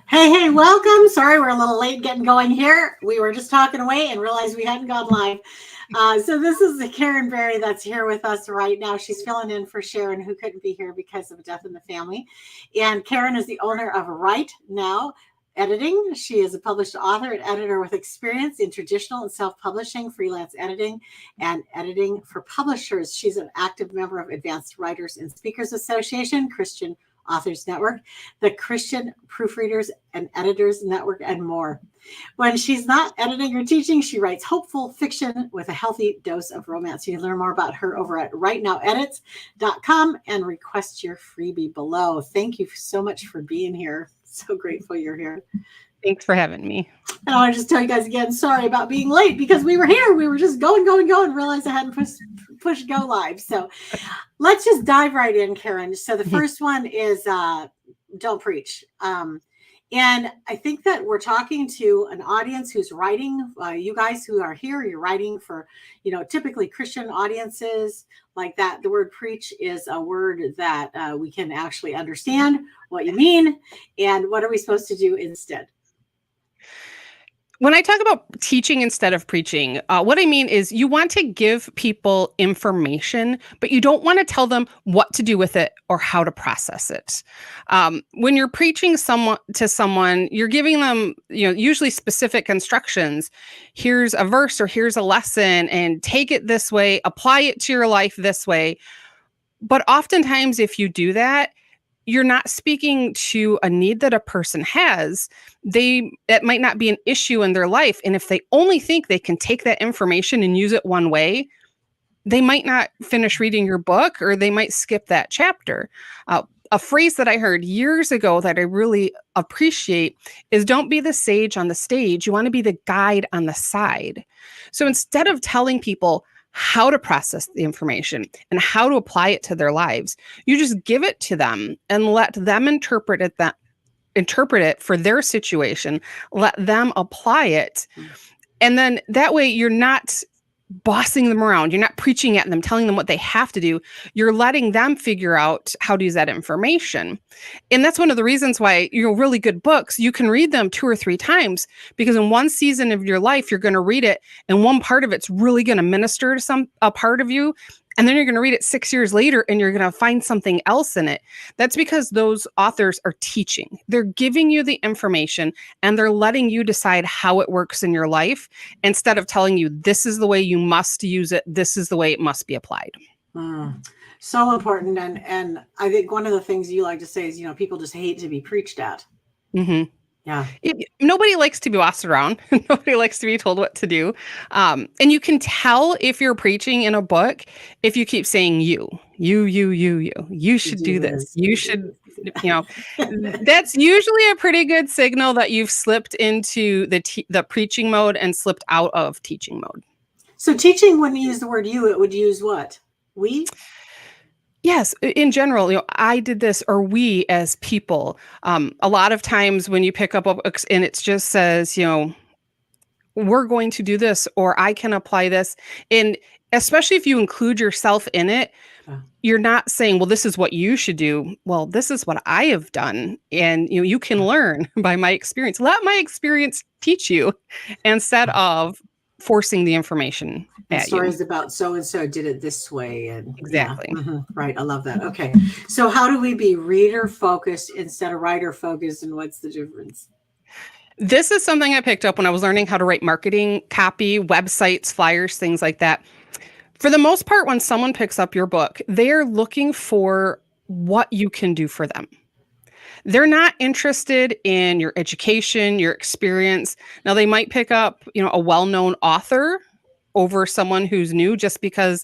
Hey, welcome. Sorry, we're a little late getting going here. We were just talking away and realized we hadn't gone live. So this is the Karin Beery that's here with us right now. She's filling in for Sharon, who couldn't be here because of a death in the family. And Karin is the owner of Right Now Editing. She is a published author and editor with experience in traditional and self-publishing, freelance editing, and editing for publishers. She's an active member of Advanced Writers and Speakers Association, Christian Authors Network, the Christian Proofreaders and Editors Network, and more. When she's not editing or teaching, she writes hopeful fiction with a healthy dose of romance. You can learn more about her over at rightnowedits.com and request your freebie below. Thank you so much for being here. So grateful you're here. Thanks for having me. And I want to just tell you guys again, sorry about being late because we were here. We were just going, and realized I hadn't pushed go live. So let's just dive right in, Karin. So the first one is don't preach. And I think that we're talking to an audience who's writing. You guys who are here, you're writing for, typically Christian audiences like that. The word preach is a word that we can actually understand what you mean. And what are we supposed to do instead? When I talk about teaching instead of preaching, what I mean is you want to give people information, but you don't want to tell them what to do with it or how to process it. When you're preaching to someone, you're giving them, usually specific instructions. Here's a verse or here's a lesson and take it this way, apply it to your life this way. But oftentimes if you do that, you're not speaking to a need that a person has. That might not be an issue in their life. And if they only think they can take that information and use it one way, they might not finish reading your book or they might skip that chapter. A phrase that I heard years ago that I really appreciate is don't be the sage on the stage. You want to be the guide on the side. So instead of telling people how to process the information and how to apply it to their lives, you just give it to them and let them interpret it for their situation, let them apply it. And then that way you're not bossing them around. You're not preaching at them, telling them what they have to do. You're letting them figure out how to use that information. And that's one of the reasons why, really good books, you can read them 2 or 3 times because in one season of your life, you're going to read it and one part of it's really going to minister to a part of you. And then you're going to read it 6 years later and you're going to find something else in it. That's because those authors are teaching. They're giving you the information and they're letting you decide how it works in your life instead of telling you this is the way you must use it. This is the way it must be applied. So important. And I think one of the things you like to say is, people just hate to be preached at. Mm-hmm. Yeah. Nobody likes to be bossed around. Nobody likes to be told what to do. And you can tell if you're preaching in a book, if you keep saying you should do this. You should, that's usually a pretty good signal that you've slipped into the preaching mode and slipped out of teaching mode. So teaching, when you use the word you, it would use what? We? Yes, in general, I did this or we as people. A lot of times when you pick up a book and it just says, we're going to do this or I can apply this. And especially if you include yourself in it, you're not saying, well, this is what you should do. Well, this is what I have done. And you can learn by my experience. Let my experience teach you instead of forcing the information at stories you. About so-and-so did it this way. And exactly. Yeah. Mm-hmm. Right. I love that. Okay. So how do we be reader focused instead of writer focused? And what's the difference? This is something I picked up when I was learning how to write marketing, copy, websites, flyers, things like that. For the most part, when someone picks up your book, they're looking for what you can do for them. They're not interested in your education, your experience. Now, they might pick up, a well-known author over someone who's new just because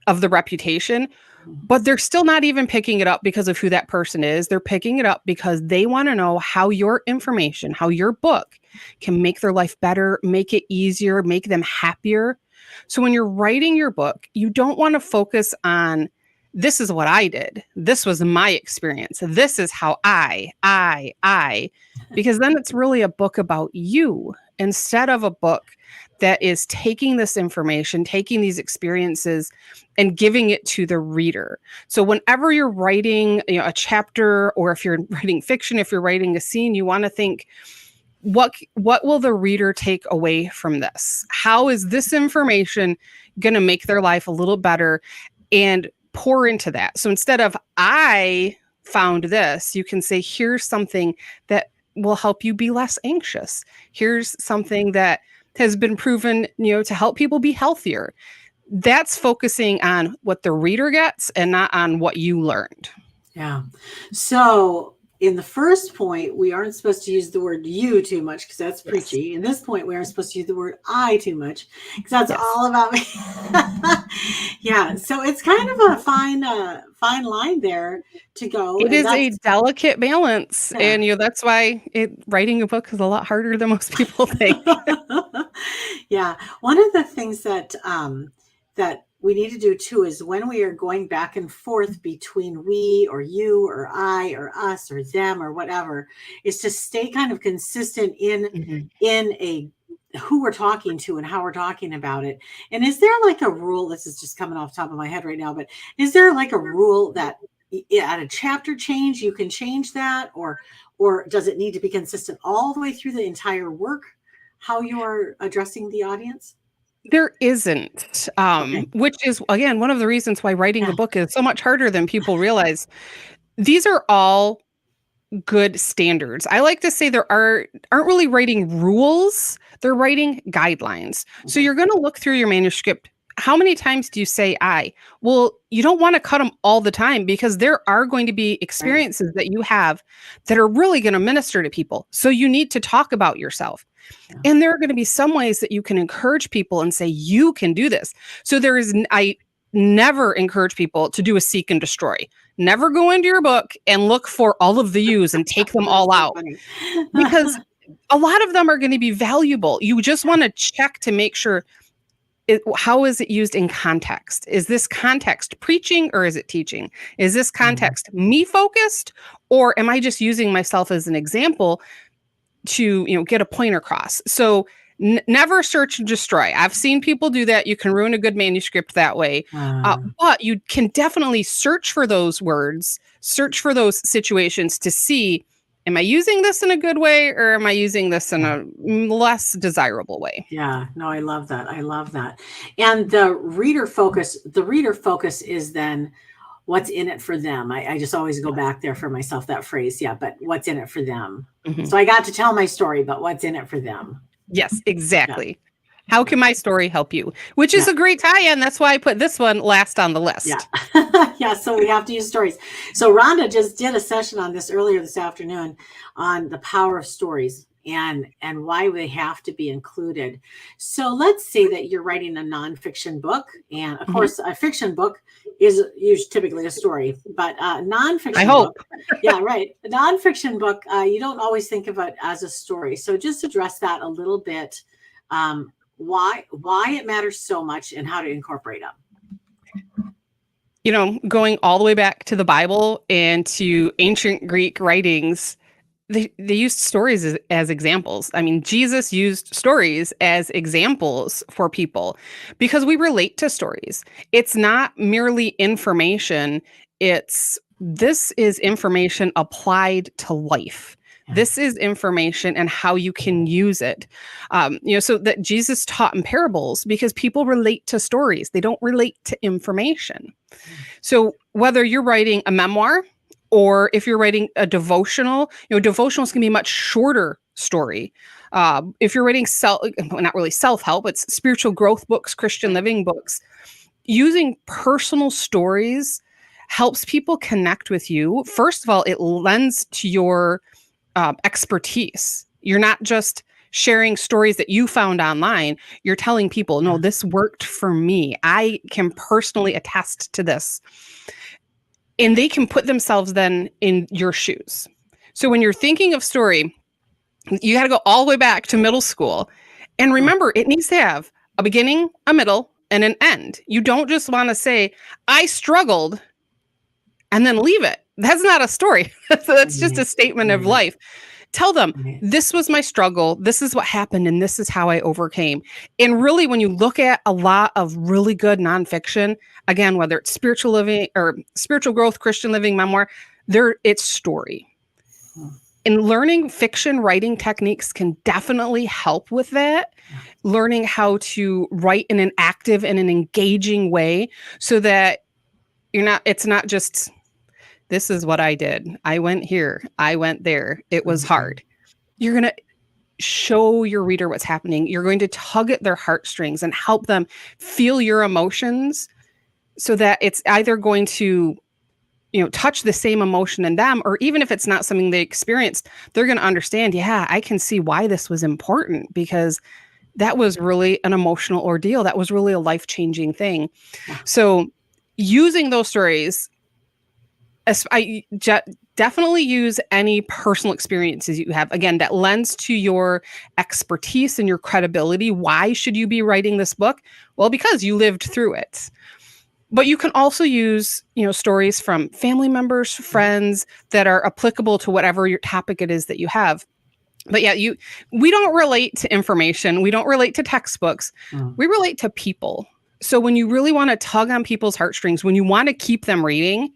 of the reputation, but they're still not even picking it up because of who that person is. They're picking it up because they want to know how your information, how your book can make their life better, make it easier, make them happier. So when you're writing your book, you don't want to focus on this is what I did. This was my experience. This is how I, because then it's really a book about you instead of a book that is taking this information, taking these experiences and giving it to the reader. So whenever you're writing, a chapter, or if you're writing fiction, if you're writing a scene, you want to think, what will the reader take away from this? How is this information going to make their life a little better, and pour into that? So instead of I found this, you can say, here's something that will help you be less anxious. Here's something that has been proven, to help people be healthier. That's focusing on what the reader gets and not on what you learned. Yeah. So in the first point, we aren't supposed to use the word you too much because that's preachy. Yes. In this point, we aren't supposed to use the word I too much because that's all about me. Yeah. So it's kind of a fine line there to go. It is a delicate balance. Yeah. And that's why writing a book is a lot harder than most people think. Yeah. One of the things that that we need to do too is when we are going back and forth between we or you or I or us or them or whatever, is to stay kind of consistent in a who we're talking to and how we're talking about it. And is there like a rule? This is just coming off the top of my head right now, but is there like a rule that at a chapter change you can change that, or does it need to be consistent all the way through the entire work, how you are addressing the audience? There isn't, which is, again, one of the reasons why writing a book is so much harder than people realize. These are all good standards. I like to say there aren't really writing rules, they're writing guidelines. So you're going to look through your manuscript. How many times do you say I? Well, you don't want to cut them all the time because there are going to be experiences that you have that are really going to minister to people. So you need to talk about yourself. And there are going to be some ways that you can encourage people and say, you can do this. So I never encourage people to do a seek and destroy. Never go into your book and look for all of the yous and take them all out. Because a lot of them are going to be valuable. You just want to check to make sure, how is it used in context? Is this context preaching or is it teaching? Is this context me focused, or am I just using myself as an example to get a point across? So never search and destroy. I've seen people do that. You can ruin a good manuscript that way. But you can definitely search for those words, search for those situations to see, am I using this in a good way, or am I using this in a less desirable way? Yeah, no, I love that. I love that. And the reader focus is then what's in it for them. I just always go back there for myself, that phrase. Yeah, but what's in it for them? So I got to tell my story, but what's in it for them? Yes, exactly. Yeah. How can my story help you? Which is a great tie-in. That's why I put this one last on the list. Yeah. Yeah, so we have to use stories. So Rhonda just did a session on this earlier this afternoon on the power of stories and why they have to be included. So let's say that you're writing a nonfiction book. And of course, a fiction book is usually typically a story, but nonfiction book, yeah, right. A nonfiction book, you don't always think of it as a story. So just address that a little bit. Why it matters so much and how to incorporate them. Going all the way back to the Bible and to ancient Greek writings, they used stories as examples. I mean, Jesus used stories as examples for people because we relate to stories. It's not merely information. This is information applied to life. This is information and how you can use it. So that Jesus taught in parables because people relate to stories. They don't relate to information. So whether you're writing a memoir or if you're writing a devotional, devotionals can be a much shorter story. If you're writing not really self-help, it's spiritual growth books, Christian living books, using personal stories helps people connect with you. First of all, it lends to your expertise. You're not just sharing stories that you found online. You're telling people, no, this worked for me. I can personally attest to this. And they can put themselves then in your shoes. So when you're thinking of story, you got to go all the way back to middle school. And remember, it needs to have a beginning, a middle, and an end. You don't just want to say, I struggled and then leave it. That's not a story. That's just a statement of life. Tell them, this was my struggle. This is what happened. And this is how I overcame. And really, when you look at a lot of really good nonfiction, again, whether it's spiritual living or spiritual growth, Christian living, memoir, it's story. And learning fiction writing techniques can definitely help with that. Learning how to write in an active and an engaging way so that it's not just, this is what I did. I went here. I went there. It was hard. You're going to show your reader what's happening. You're going to tug at their heartstrings and help them feel your emotions so that it's either going to, touch the same emotion in them, or even if it's not something they experienced, they're going to understand, yeah, I can see why this was important because that was really an emotional ordeal. That was really a life-changing thing. So using those stories, I definitely use any personal experiences you have. Again, that lends to your expertise and your credibility. Why should you be writing this book? Well, because you lived through it. But you can also use, stories from family members, friends that are applicable to whatever your topic it is that you have. But yeah, we don't relate to information. We don't relate to textbooks. We relate to people. So when you really want to tug on people's heartstrings, when you want to keep them reading,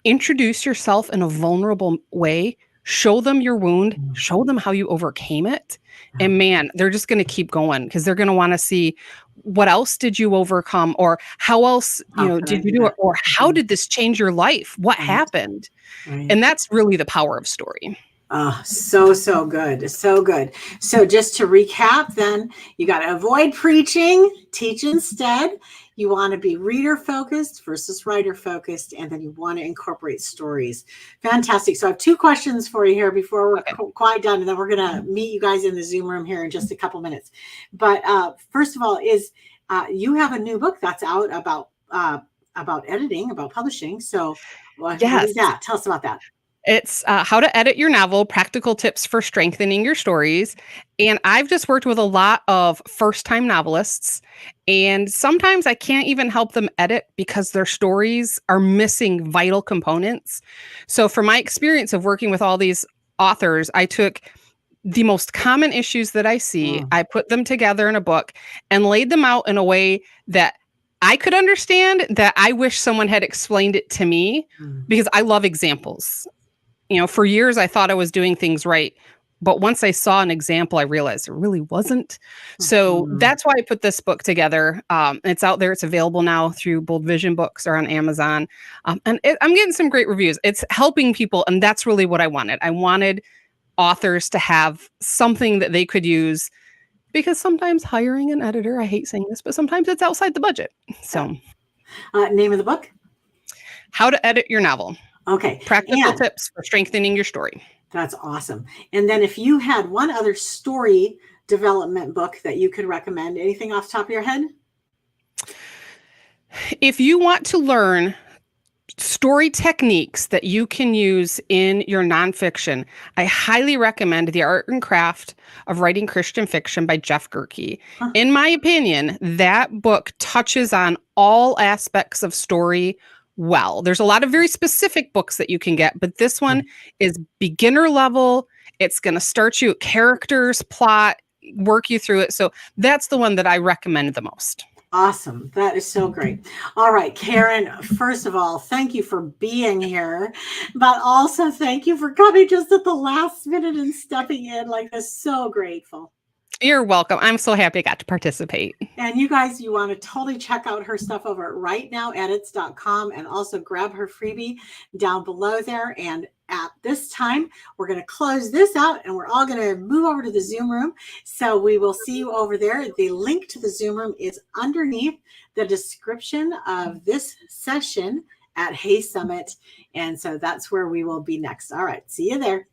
introduce yourself in a vulnerable way, show them your wound, show them how you overcame it. And man, they're just going to keep going because they're going to want to see what else did you overcome, or how else, did you do it? Or how did this change your life? What happened? And that's really the power of story. Oh, so good. So good. So just to recap, then you got to avoid preaching, teach instead. You want to be reader focused versus writer focused, and then you want to incorporate stories. Fantastic. So I have two questions for you here before we're quite done, and then we're going to meet you guys in the Zoom room here in just a couple minutes. But first of all, you have a new book that's out about editing, about publishing. So what is that? Tell us about that. It's How to Edit Your Novel, Practical Tips for Strengthening Your Stories. And I've just worked with a lot of first-time novelists, and sometimes I can't even help them edit because their stories are missing vital components. So from my experience of working with all these authors, I took the most common issues that I see, I put them together in a book and laid them out in a way that I could understand, that I wish someone had explained it to me, because I love examples. For years, I thought I was doing things right. But once I saw an example, I realized it really wasn't. So that's why I put this book together. It's out there. It's available now through Bold Vision Books or on Amazon. I'm getting some great reviews. It's helping people. And that's really what I wanted. I wanted authors to have something that they could use, because sometimes hiring an editor, I hate saying this, but sometimes it's outside the budget. So name of the book? How to Edit Your Novel. Okay. Practical tips for strengthening your story. That's awesome. And then if you had one other story development book that you could recommend, anything off the top of your head? If you want to learn story techniques that you can use in your nonfiction, I highly recommend The Art and Craft of Writing Christian Fiction by Jeff Gerke. In my opinion, that book touches on all aspects of story well. There's a lot of very specific books that you can get, but this one is beginner level. It's going to start you at characters, plot, work you through it. So that's the one that I recommend the most. Awesome. That is so great. All right, Karin, first of all, thank you for being here, but also thank you for coming just at the last minute and stepping in like this. So grateful. You're welcome. I'm so happy I got to participate. And you guys, you want to totally check out her stuff over at rightnowedits.com and also grab her freebie down below there. And at this time, we're going to close this out and we're all going to move over to the Zoom room. So we will see you over there. The link to the Zoom room is underneath the description of this session at Hay Summit. And so that's where we will be next. All right. See you there.